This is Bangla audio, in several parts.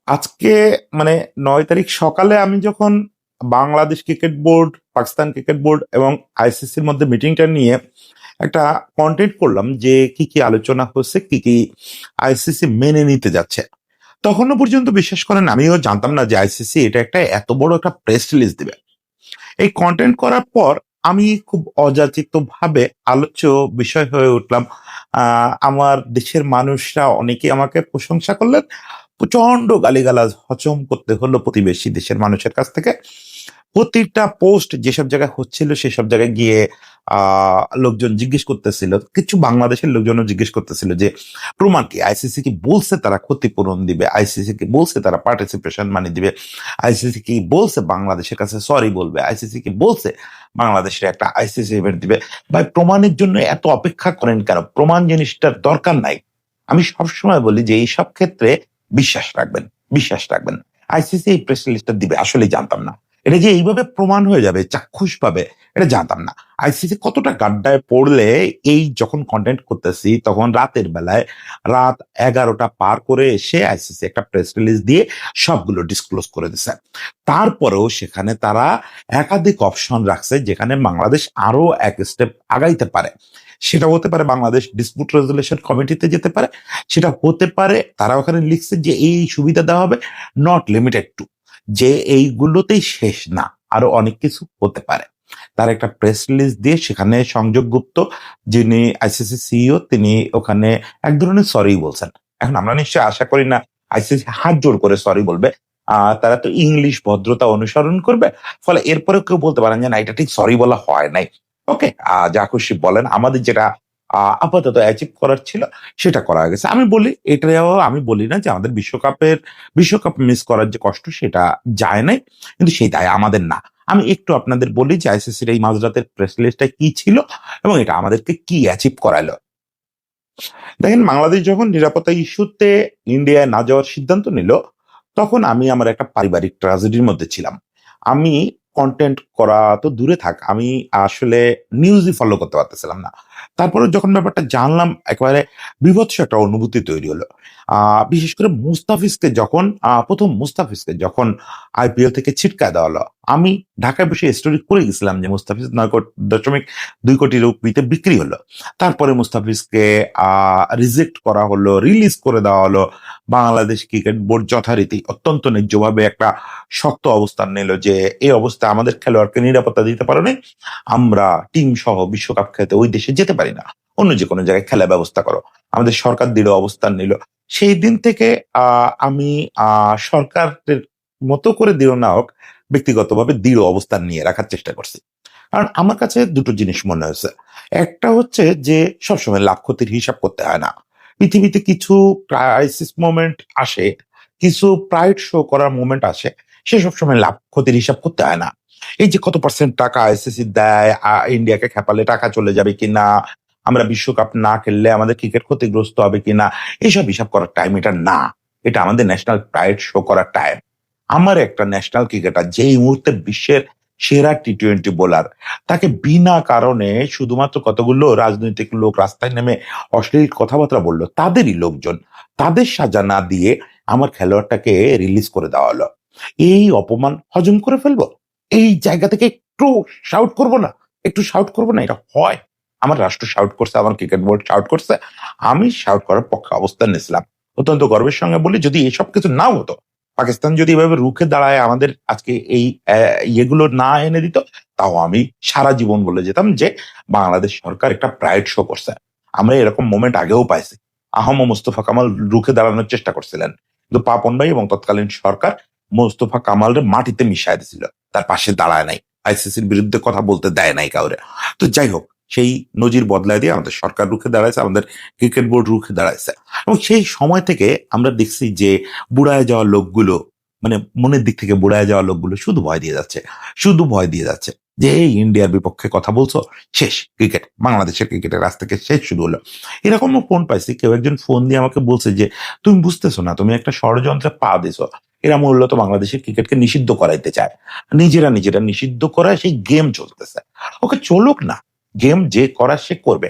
আজকে মানে ৯ তারিখ সকালে আমি যখন Bangladesh cricket board, Pakistan cricket board এবং আইসিসির মধ্যে মিটিংটা নিয়ে একটা কন্টেন্ট করলাম যে কি কি আলোচনা হচ্ছে, কি কি আইসিসি মেনে নিতে যাচ্ছে, তখনও পর্যন্ত বিশ্বাস করেন আমিও জানতাম না যে আইসিসি এটা একটা এত বড় একটা প্রেস রিলিজ দিবে। এই কন্টেন্ট করার পর আমি খুব অযাচিত ভাবে আলোচ্য বিষয় হয়ে উঠলাম। আমার দেশের মানুষরা অনেকে আমাকে প্রশংসা করলেন, প্রচন্ড গালিগালাজ হজম করতে হলো প্রতিবেশী দেশের মানুষের কাছ থেকে। প্রতিটা পোস্ট যেসব জায়গায় হচ্ছিল সেসব জায়গায় গিয়ে লোকজন জিজ্ঞেস করতেছিল, কিছু বাংলাদেশের লোকজনও জিজ্ঞেস করতেছিল যে প্রমাণ কি, আইসিসি কি বলছে তারা ক্ষতিপূরণ দিবে, আইসিসি কি বলছে তারা পার্টিসিপেশন মানি দিবে, আইসিসি কি বলছে বাংলাদেশের কাছে সরি বলবে, আইসিসি কি বলছে বাংলাদেশের একটা আইসিসি ইভেন্ট দিবে। ভাই, প্রমাণের জন্য এত অপেক্ষা করেন কেন? প্রমাণ জিনিসটার দরকার নাই। আমি সবসময় বলি যে এইসব ক্ষেত্রে বিশ্বাস রাখবেন, বিশ্বাস রাখবেন। আইসিসি এই প্রেস রিলিজটা দিবে আসলে জানতাম না। এটা যে এইভাবে প্রমাণ হয়ে যাবে চাক্ষুষ পাবে, এটা জানতাম না। আইসিসি কতটা গাড্ডায় পড়লে এই যখন কন্টেন্ট করতেছি তখন রাতের বেলায় রাত 11টা পার করে এসে আইসিসি একটা প্রেস রিলিজ দিয়ে সবগুলো ডিসক্লোজ করে দিছে। তারপরেও সেখানে তারা একাধিক অপশন রাখছে যেখানে বাংলাদেশ আরো এক স্টেপ আগাইতে পারে। সেটা হতে পারে বাংলাদেশ ডিসপুট রেজলিউশন কমিটিতে যেতে পারে, সেটা হতে পারে তারা ওখানে লিখছে যে এই সুবিধা দেওয়া হবে, নট লিমিটেড টু, যে এইগুলোতেই শেষ না, আরো অনেক কিছু হতে পারে। তার একটা প্রেস রিলিজ দিয়ে সেখানে সংযোগ গুপ্ত, যিনি আইসিসি সিইও, তিনি ওখানে এক ধরনের সরি বলছেন। এখন আমরা নিশ্চয়ই আশা করি না আইসিসি হাত জোর করে সরি বলবে। তারা তো ইংলিশ ভদ্রতা অনুসরণ করবে, ফলে এরপরেও কেউ বলতে পারেন যে না, এটা ঠিক সরি বলা হয় নাই। ওকে, যা খুশি বলেন, আমাদের যেটা আপাতত অ্যাচিভ করার ছিল সেটা করা গেছে। আমি বলি এটাও, আমি বলি না যে আমাদের বিশ্বকাপ মিস করার যে কষ্ট সেটা যায় নাই, কিন্তু সেই দায় আমাদের না। আমি একটু আপনাদের বলি যে আইসিসির এই মাঝরাতের প্রেস রিলিজটা কি ছিল এবং এটা আমাদেরকে কি অ্যাচিভ করালো। দেখেন, বাংলাদেশ যখন নিরাপত্তা ইস্যুতে ইন্ডিয়ায় না যাওয়ার সিদ্ধান্ত নিল, তখন আমি আমার একটা পারিবারিক ট্র্যাজেডির মধ্যে ছিলাম। আমি কন্টেন্ট করা তো দূরে থাক, আমি আসলে নিউজই ফলো করতে পারতেছিলাম না। তারপরে যখন ব্যাপারটা জানলাম, একেবারে বীভৎস একটা অনুভূতি তৈরি হলো। বিশেষ করে প্রথম মুস্তাফিজকে যখন আইপিএল থেকে ছিটকায় দেওয়া হলো, আমি ঢাকায় বসে স্টোরি করে গেছিলাম যে মুস্তাফিজ 9.2 কোটি রুপিতে বিক্রি হলো। তারপরে মুস্তাফিজকে রিজেক্ট করা হলো, রিলিজ করে দেওয়া হলো। বাংলাদেশ ক্রিকেট বোর্ড যথারীতি অত্যন্ত ন্যায্যভাবে একটা শক্ত অবস্থান নিল যে এই অবস্থায় আমাদের খেলোয়াড়কে নিরাপত্তা দিতে পারে না, আমরা টিম সহ বিশ্বকাপ খেলতে ওই দেশে যেতে পারি না, অন্য যে কোনো জায়গায় খেলার ব্যবস্থা করো। আমাদের সরকার দৃঢ় অবস্থান নিল। সেই দিন থেকে আমি সরকারের মতো করে দৃঢ় না হোক, ব্যক্তিগতভাবে দৃঢ় অবস্থান নিয়ে রাখার চেষ্টা করছি। কারণ আমার কাছে দুটো জিনিস মনে হয়েছে। একটা হচ্ছে যে সবসময় লাভ ক্ষতির হিসাব করতে হয় না। পৃথিবীতে কিছু ক্রাইসিস মোমেন্ট আসে, কিছু প্রাইড শো করার মোমেন্ট আসে, সে সবসময় লাভ ক্ষতির হিসাব করতে হয় না। এই যে কত পার্সেন্ট টাকা আইসিসি দেয়, ইন্ডিয়াকে খেপালে টাকা চলে যাবে কিনা, আমরা বিশ্বকাপ না খেললে আমাদের ক্রিকেট ক্ষতিগ্রস্ত হবে কিনা, এইসব হিসাব করার টাইম এটা না। এটা আমাদের ন্যাশনাল প্রাইড শো করার টাইম। আমার একটা ন্যাশনাল ক্রিকেটার যেই মুহূর্তে বিশ্বের সেরা টি-20 বোলার, তাকে বিনা কারণে শুধুমাত্র কতগুলো রাজনৈতিক লোক রাস্তায় নেমে অশ্লীল কথাবার্তা বললো, তাদেরই লোকজন, তাদের সাজা না দিয়ে আমার খেলোয়াড়টাকে রিলিজ করে দেওয়া হলো। এই অপমান হজম করে ফেলবো? এই জায়গা থেকে একটু শাউট করব না? একটু শাউট করব না? এটা হয়? আমার রাষ্ট্র শাউট করছে, আমার ক্রিকেট বোর্ড শাউট করছে, আমি শাউট করার পক্ষে অবস্থান নিয়েছিলাম। অত্যন্ত গর্বের সঙ্গে বলি, যদি এসব কিছু নাও হতো, পাকিস্তান যদি এভাবে রুখে দাঁড়ায় আমাদের আজকে এই ইয়েগুলো না এনে দিত, তাও আমি সারা জীবন বলে যেতাম যে বাংলাদেশ সরকার একটা প্রাইড শো করছে। আমরা এরকম মোমেন্ট আগেও পাইছি। মোস্তফা কামাল রুখে দাঁড়ানোর চেষ্টা করছিলেন, কিন্তু পাপন ভাই এবং তৎকালীন সরকার মোস্তফা কামালের মাটিতে মিশাই দিছিল, তার পাশে দাঁড়ায় নাই, আইসিসির বিরুদ্ধে কথা বলতে দেয় নাই কাউরে। তো যাই হোক, সেই নজির বদলায় দিয়ে আমাদের সরকার রুখে দাঁড়াইছে, আমাদের ক্রিকেট বোর্ড রুখে দাঁড়াইছে। এবং সেই সময় থেকে আমরা দেখছি যে বুড়ায় যাওয়া লোকগুলো, মানে মনের দিক থেকে বুড়ায় যাওয়া লোকগুলো শুধু ভয় দিয়ে যাচ্ছে, শুধু ভয় দিয়ে যাচ্ছে যে এই ইন্ডিয়ার বিপক্ষে কথা বলছো, শেষ ক্রিকেট, বাংলাদেশের ক্রিকেটের কাছ থেকে শেষ শুরু হলো। এরকমও ফোন পাইছি, কেউ একজন ফোন দিয়ে আমাকে বলছে যে তুমি বুঝতেছো না, তুমি একটা ষড়যন্ত্রে পা দিছো, এরা মূলত বাংলাদেশের ক্রিকেটকে নিষিদ্ধ করাইতে চায়, নিজেরা নিজেরা নিষিদ্ধ করায় সেই গেম চলতেছে। ওকে, চলুক না, গেম যে করার সে করবে।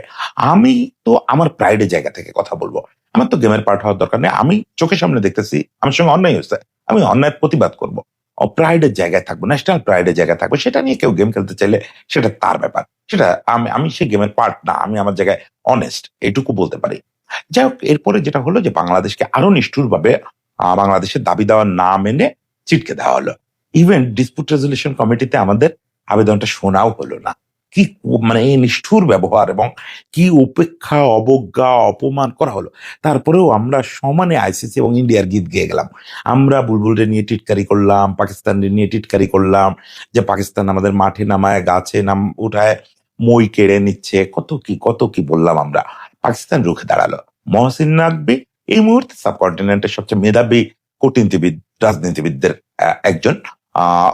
আমি তো আমার প্রাইডের জায়গা থেকে কথা বলবো। আমার তো গেমের পার্ট হওয়ার দরকার নেই। আমি চোখের সামনে দেখতেছি আমার সঙ্গে অন্যায় হয়েছে, আমি অন্যায়ের প্রতিবাদ করব। প্রাইডের জায়গায় থাকবো, ন্যাশনাল প্রাইডের জায়গায় থাকবো। সেটা নিয়ে কেউ গেম খেলতে চাইলে সেটা তার ব্যাপার। সেটা আমি আমি সেই গেমের পার্ট না। আমি আমার জায়গায় অনেস্ট, এইটুকু বলতে পারি। যাই হোক, এরপরে যেটা হলো যে বাংলাদেশকে আরো নিষ্ঠুরভাবে বাংলাদেশের দাবি দেওয়া না মেনে ছিটকে দেওয়া হলো। ইভেন ডিসপুট রেজলিউশন কমিটিতে আমাদের আবেদনটা শোনাও হলো না। কি মানে এই নিষ্ঠুর ব্যবহার এবং কি উপেক্ষা, অবজ্ঞা, অপমান করা হলো। তারপরেও আমরা সমানে আইসিসি এবং ইন্ডিয়ার গীত গেয়ে গেলাম। আমরা বুলবুলরে নিয়ে টিটকারি করলাম, পাকিস্তানরে নিয়ে টিটকারি করলাম, যে পাকিস্তান আমাদের মাঠে নামায়, গাছে উঠায় মই কেড়ে নিচ্ছে, কত কি বললাম আমরা। পাকিস্তান রুখে দাঁড়ালো। মহসিন নাকবি এই মুহূর্তে সাবকন্টিনেন্টের সবচেয়ে মেধাবী কূটনীতিবিদ, রাজনীতিবিদদের একজন।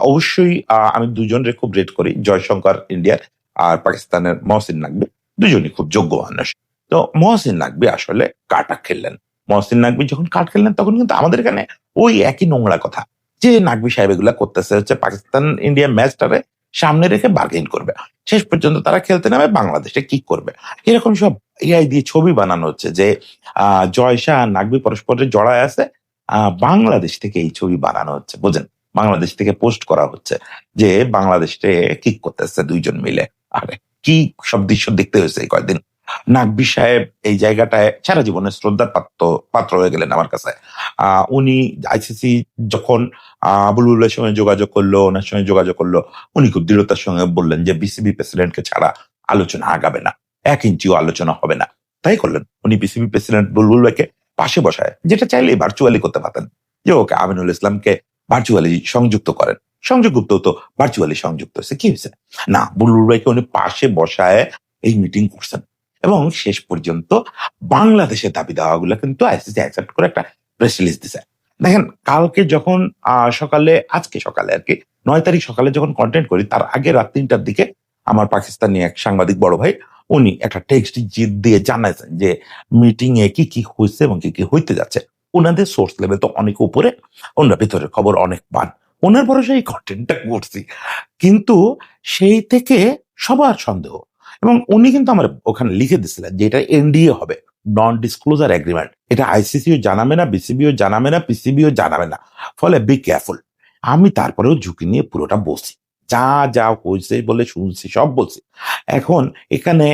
অবশ্যই আমি দুজনরে খুব রেট করি, জয়শঙ্কর ইন্ডিয়ার আর পাকিস্তানের মহসিন নাকবি, দুজনই খুব যোগ্য মানুষ। তো মহসিন নাকবি আসলে কাটা খেললেন। মহসিন নাকবি যখন কাট খেললেন তখন কিন্তু আমাদের এখানে ওই একই নোংরা কথা, যে নাকবি সাহেব এগুলা করতেছে হচ্ছে পাকিস্তান ইন্ডিয়া ম্যাচটারে সামনে রেখে বার্গেন করবে। শেষ পর্যন্ত তারা খেলতে নামে বাংলাদেশে কি করবে, এরকম সব এআই দিয়ে ছবি বানানো হচ্ছে যে জয় শাহ আর নাকবি পরস্পরের জড়ায় আছে। বাংলাদেশ থেকে এই ছবি বানানো হচ্ছে, বোঝেন, বাংলাদেশ থেকে পোস্ট করা হচ্ছে যে বাংলাদেশে কিক করতেছে দুইজন মিলে। আরে কি সব দৃশ্য দেখতে হয়েছে এই কয়েকদিন। নাকবি সাহেব এই জায়গাটায় সারা জীবনের শ্রদ্ধার পাত্র হয়ে গেলেন আমার কাছে। উনি আইসিসি যখন বুলবুলের সঙ্গে যোগাযোগ করলো, ওনার সঙ্গে যোগাযোগ করলো, উনি খুব দৃঢ়তার সঙ্গে বললেন যে বিসিবি প্রেসিডেন্টকে ছাড়া আলোচনা আগাবে না, 1 ইঞ্চিও আলোচনা হবে না। তাই করলেন। উনি বিসিবি প্রেসিডেন্ট বুলবুল ভাইকে পাশে বসায়, যেটা চাইলেই ভার্চুয়ালি করতে পারতেন, যে ওকে আমিনুল ইসলামকে ভার্চুয়ালি সংযুক্ত করেন। সংযোগগুপ্ত তো ভার্চুয়ালি সংযুক্ত হয়েছে, কি হয়েছে? না, বুলবুল ভাইকে উনি পাশে বসায় এই মিটিং করছেন এবং শেষ পর্যন্ত বাংলাদেশের দাবি দাওয়াগুলো কিন্তু আইসিসি অ্যাকসেপ্ট করে একটা প্রেস রিলিজ দিছে। দেখেন, কালকে যখন সকালে, আজকে সকালে আর কি 9 তারিখ সকালে যখন কন্টেন্ট করি, তার আগে রাত 3টার দিকে আমার পাকিস্তানি এক সাংবাদিক বড় ভাই উনি একটা টেক্সট দিয়ে জানাইছেন যে মিটিং এ কি কি হয়েছে এবং কি কি হইতে যাচ্ছে। ওনাদের সোর্স লেভেল তো অনেক উপরে, ওনারা ভেতরের খবর অনেক পান, ওনার ভরসা এই কন্টেন্টটা করছি। কিন্তু সেই থেকে সবার সন্দেহ, এবং উনি কিন্তু আমার ওখানে লিখে দিছিলেন যে এটা এনডিএ হবে, নন ডিসক্লোজার এগ্রিমেন্ট। এটা আইসিসিও জানাবে না, বিসিবিও জানাবে না, পিসিবিও জানাবে না। ফলে বি কেয়ারফুল। আমি তারপরেও ঝুঁকি নিয়ে পুরোটা বলছি, যা যা হয়েছে বলে শুনছি সব বলছি। এখন এখানে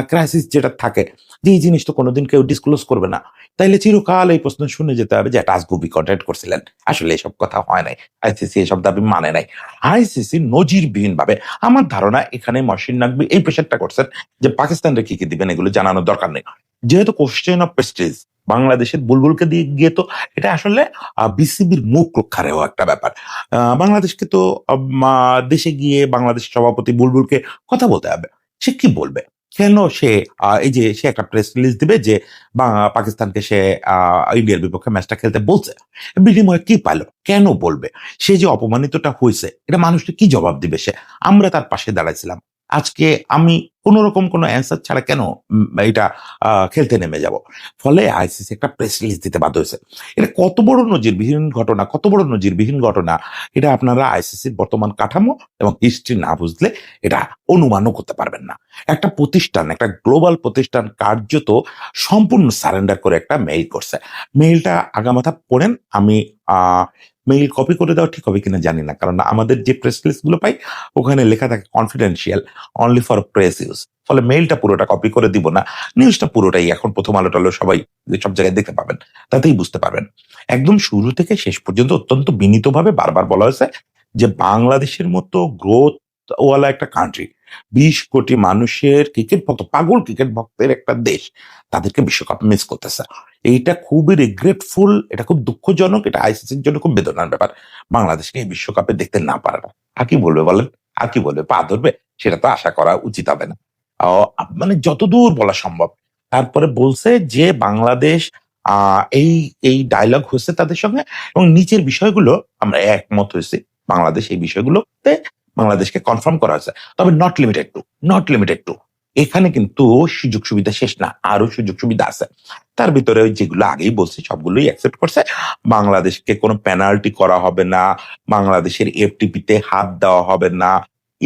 ক্রাইসিস যেটা থাকে, যে এই জিনিস তো কোনোদিন কেউ ডিসক্লোজ করবে না, তাইলে চিরকাল এই প্রশ্ন শুনে যেতে হবে যে টাসগুবি কন্ট্যাক্ট করছিলেন। আসলে এসব কথা হয় নাই, আইসিসি এসব দাবি মানে নাই। আইসিসি নজিরবিহীন ভাবে, আমার ধারণা এখানে মহসিন নাকবি এই প্রেশারটা করছেন যে পাকিস্তানরে কি কি দিবেন এগুলো জানানোর দরকার নেই, যেহেতু কোশ্চেন অফ প্রেস্টিজ। বাংলাদেশের বুলবুলকে দিয়ে গিয়ে তো এটা আসলে বিসিবির মুখ রক্ষারেও একটা ব্যাপার। বাংলাদেশকে তো দেশে গিয়ে বাংলাদেশ সভাপতি বুলবুলকে কথা বলতে হবে। সে কি বলবে? কেন সে এই যে সে একটা প্রেস রিলিজ দিবে যে পাকিস্তানকে সে ইন্ডিয়ার বিপক্ষে ম্যাচটা খেলতে বলছে, বিনিময়ে কি পাইলো? কেন বলবে? সে যে অপমানিতটা হয়েছে, এটা মানুষকে কি জবাব দিবে সে? আমরা তার পাশে দাঁড়াইছিলাম। আজকে আমি কোন রকম কোনো অ্যান্সার ছাড়া কেন এটা খেলতে নেমে যাব? ফলে আইসিসি একটা প্রেস রিলিজ দিতে বাধ্য হয়েছে। এটা কত বড় নজিরবিহীন ঘটনা, কত বড় নজিরবিহীন ঘটনা, এটা আপনারা আইসিসির বর্তমান কাঠামো এবং হিস্ট্রি না বুঝলে এটা অনুমানও করতে পারবেন না। একটা প্রতিষ্ঠান, একটা গ্লোবাল প্রতিষ্ঠান কার্যত সম্পূর্ণ সারেন্ডার করে একটা মেইল করছে। মেইলটা আগামাথা পড়েন। আমি মেইল কপি করে দেওয়া ঠিক হবে কিনা জানি না, কারণ আমাদের যে প্রেস লিস্ট গুলো পাই ওখানে লেখা থাকে confidential, only for press use. ফলে মেইলটা পুরোটা কপি করে দিব না, নিউজটা পুরোটাই এখন প্রথম আলো টালো সবাই সব জায়গায় দেখতে পাবেন, তাতেই বুঝতে পারবেন। একদম শুরু থেকে শেষ পর্যন্ত অত্যন্ত বিনীতভাবে বারবার বলা হয়েছে যে বাংলাদেশের মতো গ্রোথ ওয়ালা একটা কান্ট্রি, 20 কোটি মানুষের ক্রিকেট ভক্ত, পাগল ক্রিকেট ভক্তের একটা দেশ, তাদেরকে বিশ্বকাপ মিস করতেছে। এইটা খুবই রিগ্রেটফুল, এটা খুব দুঃখজনক, এটা আইসিসির জন্য খুব বেদনার ব্যাপার। বাংলাদেশকে এই বিশ্বকাপে দেখতে না পারাটা আর কি বলবে বলেন? আর কি বলবে? পা ধরবে? সেটা তো আশা করা উচিত হবে না। মানে যতদূর বলা সম্ভব। তারপরে বলছে যে বাংলাদেশ এই এই ডায়লগ হয়েছে তাদের সঙ্গে এবং নিচের বিষয়গুলো আমরা একমত হয়েছি। বাংলাদেশ এই বিষয়গুলোতে বাংলাদেশকে কনফার্ম করা হয়েছে, তবে নট লিমিটেড টু। এখানে কিন্তু সুযোগ সুবিধা শেষ না, আরো সুযোগ সুবিধা আছে। তার ভিতরে ওই যেগুলো আগেই বলছি সবগুলোই অ্যাকসেপ্ট করছে। বাংলাদেশকে কোনো পেনাল্টি করা হবে না, বাংলাদেশের এফটিপিতে হাত দেওয়া হবে না,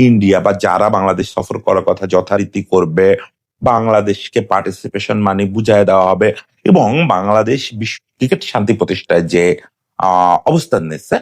ইন্ডিয়া বা যারা বাংলাদেশ সফর করার কথা যথারীতি করবে, বাংলাদেশকে পার্টিসিপেশন মানে বুঝায় দেওয়া হবে এবং বাংলাদেশ বিশ্ব ক্রিকেট শান্তি প্রতিষ্ঠায় যে অবস্থান নিচ্ছে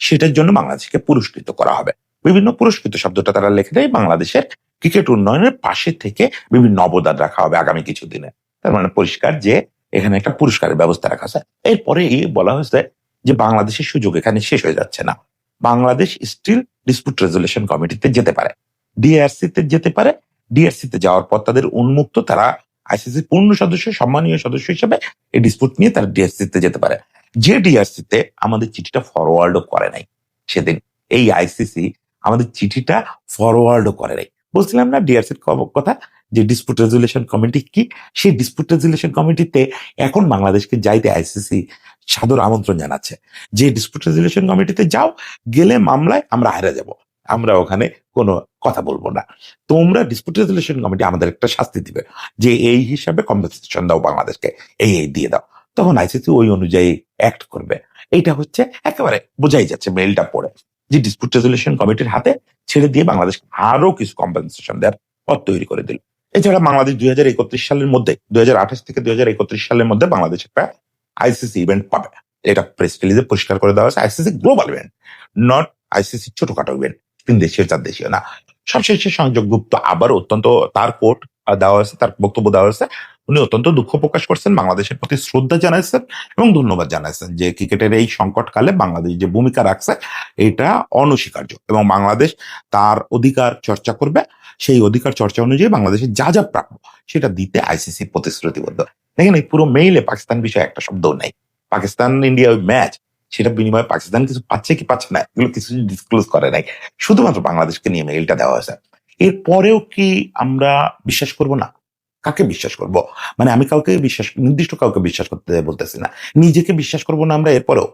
সেটার জন্য বাংলাদেশকে পুরস্কৃত করা হবে। বিভিন্ন পুরস্কৃত শব্দটা তারা লিখে দেয়, বাংলাদেশের ক্রিকেট উন্নয়নের পাশে থেকে বিভিন্ন অবদান রাখা হবে আগামী কিছুদিনে। তার মানে পরিষ্কার যে এখানে একটা পুরস্কারের ব্যবস্থা রাখা আছে। এরপরে বলা হয়েছে যে বাংলাদেশের সুযোগ এখানে শেষ হয়ে যাচ্ছে না, বাংলাদেশ স্টিল ডিসপিউট রেজলিউশন কমিটিতে যেতে পারে, ডিআরসি তে যেতে পারে। ডিআরসি তে যাওয়ার পর তাদের উন্মুক্ত, তারা আইসিসি পূর্ণ সদস্য, সম্মানীয় সদস্য হিসেবে এই ডিসপিউট নিয়ে তারা ডিআরসি তে যেতে পারে। যে ডিআরসি তে আমাদের চিঠিটা ফরওয়ার্ডও করে নাই সেদিন, এই আইসিসি আমাদের চিঠিটা ফরওয়ার্ডও করে নাই। বলছিলাম না ডিআরসির কথা, যে ডিসপিউট রেজলিউশন কমিটি কি, সেই ডিসপিউট রেজলিউশন কমিটিতে এখন বাংলাদেশকে যাইতে আইসিসি সাদর আমন্ত্রণ জানাচ্ছে যে ডিসপিউট রেজলিউশন কমিটিতে যাও, গেলে মামলায় আমরা হারে যাব, আমরা ওখানে কোনো কথা বলবো না, তোমরা ডিসপিউট রেজলিউশন কমিটি আমাদের একটা শাস্তি দিবে যে এই হিসাবে কম্পেনসেশন দাও বাংলাদেশকে, এই দিয়ে দাও। তখন আইসিসি ওই অনুযায়ী অ্যাক্ট করবে। এইটা হচ্ছে একেবারে বোঝাই যাচ্ছে মেইলটা পড়ে যে ডিসপিউট রেজলিউশন কমিটির হাতে ছেড়ে দিয়ে বাংলাদেশ আরো কিছু কম্পেনসেশন দেওয়ার পথ তৈরি করে দিল। এছাড়া বাংলাদেশ 2031 সালের মধ্যে, 2028 থেকে 2031 সালের মধ্যে বাংলাদেশ একটা আইসিসি ইভেন্ট পাবে। এটা প্রেস রিলিজে পরিষ্কার করে দেওয়া হয়েছে, ICC global event, not ICC ছোটখাটো ইভেন্ট, 3 দেশীয় 4 দেশীয় না। সবশেষে সংযোগ গুপ্ত আবার অত্যন্ত তার কোর্ট দেওয়া হয়েছে, তার বক্তব্য দেওয়া হয়েছে, উনি অত্যন্ত দুঃখ প্রকাশ করছেন, বাংলাদেশের প্রতি শ্রদ্ধা জানাইছেন এবং ধন্যবাদ জানাইছেন যে ক্রিকেটের এই সংকটকালে বাংলাদেশ যে ভূমিকা রাখছে এটা অনস্বীকার্য এবং বাংলাদেশ তার অধিকার চর্চা করবে, সেই অধিকার চর্চা অনুযায়ী বাংলাদেশের যা যা প্রাপ্য সেটা দিতে আইসিসি প্রতিশ্রুতিবদ্ধ। দেখেন এই পুরো মেইলে পাকিস্তান বিষয়ে একটা শব্দও নাই। পাকিস্তান ইন্ডিয়া ওই ম্যাচ, সেটা বিনিময়ে পাকিস্তান কিছু পাচ্ছে কি পাচ্ছে না এগুলো কিছু ডিসক্লোজ করে নাই, শুধুমাত্র বাংলাদেশকে নিয়ে মেইলটা দেওয়া হয়েছে। এরপরেও কি আমরা বিশ্বাস করব না? কাকে বিশ্বাস করব? মানে আমি কাউকে বিশ্বাস, নির্দিষ্ট কাউকে বিশ্বাস করতে বলতেছি না, নিজেকে বিশ্বাস করব না আমরা এরপরেও?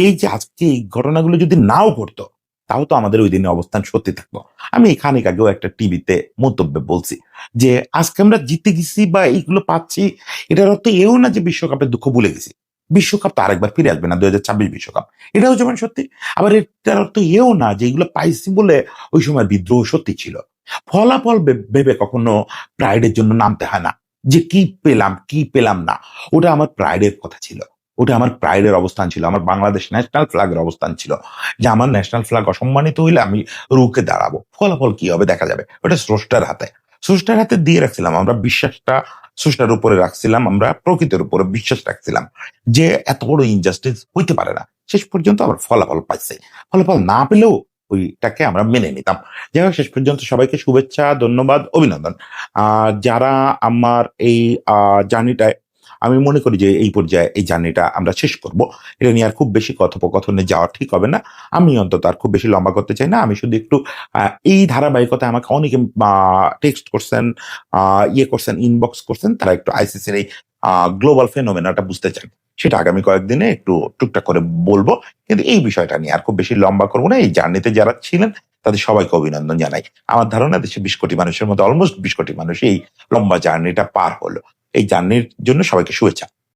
এই যে আজকে এই ঘটনাগুলো যদি নাও ঘটতো তাও তো আমাদের ওই দিনে অবস্থান সত্যি থাকতো। আমি খানিক আগেও একটা টিভিতে মন্তব্যে বলছি যে আজকে আমরা জিতে গেছি বা এইগুলো পাচ্ছি, এটার অর্থ এও না যে বিশ্বকাপের দুঃখ ভুলে গেছি। বিশ্বকাপ তো আরেকবার ফিরে আসবে না, 2026 বিশ্বকাপ, এটাও যেমন সত্যি। আবার এটার অর্থ এও না যে এগুলো পাইছি বলে ওই সময় বিদ্রোহ সত্যি ছিল। ফলাফল ভেবে কখনো প্রাইডের জন্য নামতে হয় না, যে কি পেলাম কি পেলাম না, ওটা আমার প্রাইডের কথা ছিল, ওটা আমার প্রাইডের অবস্থান ছিল, আমার বাংলাদেশ ন্যাশনাল ফ্ল্যাগের অবস্থান ছিল, যে আমার ন্যাশনাল ফ্ল্যাগ অসম্মানিত হইলে আমি রুখে দাঁড়াবো, ফলাফল কি হবে দেখা যাবে, ওটা স্রষ্টার হাতে। স্রষ্টার হাতে দিয়ে রাখছিলাম আমরা বিশ্বাসটা, স্রষ্টার উপরে রাখছিলাম আমরা, প্রকৃতির উপরে বিশ্বাস রাখছিলাম যে এত বড় ইনজাস্টিস হইতে পারে না। শেষ পর্যন্ত আমরা ফলাফল পাইছি, ফলাফল না পেলেও ওইটাকে আমরা মেনে নিতাম। যাই হোক, শেষ পর্যন্ত সবাইকে শুভেচ্ছা, ধন্যবাদ, অভিনন্দন। যারা আমার এই জার্নিটায়, আমি মনে করি যে এই পর্যায়ে এই জার্নিটা আমরা শেষ করব, এটা নিয়ে আর খুব বেশি কথোপকথনে যাওয়া ঠিক হবে না। আমি অন্তত আর খুব বেশি লম্বা করতে চাই না, আমি শুধু একটু এই ধারাবাহিকতায় আমাকে অনেকে টেক্সট করছেন, করছেন, ইনবক্স করছেন, তারা একটু আইসিসির এই গ্লোবাল ফেনোমেনাটা বুঝতে চান, সেটা আগামী কয়েকদিনে একটু টুকটাক করে বলবো, কিন্তু এই বিষয়টা নিয়ে আর খুব বেশি লম্বা করবো না। এই জার্নিতে যারা ছিলেন তাদের সবাইকে অভিনন্দন জানাই। আমার ধারণা দেশে 20 কোটি মানুষের মধ্যে অলমোস্ট 20 কোটি মানুষ এই লম্বা জার্নিটা পার হলো। এই জার্নির জন্য সবাইকে শুভেচ্ছা।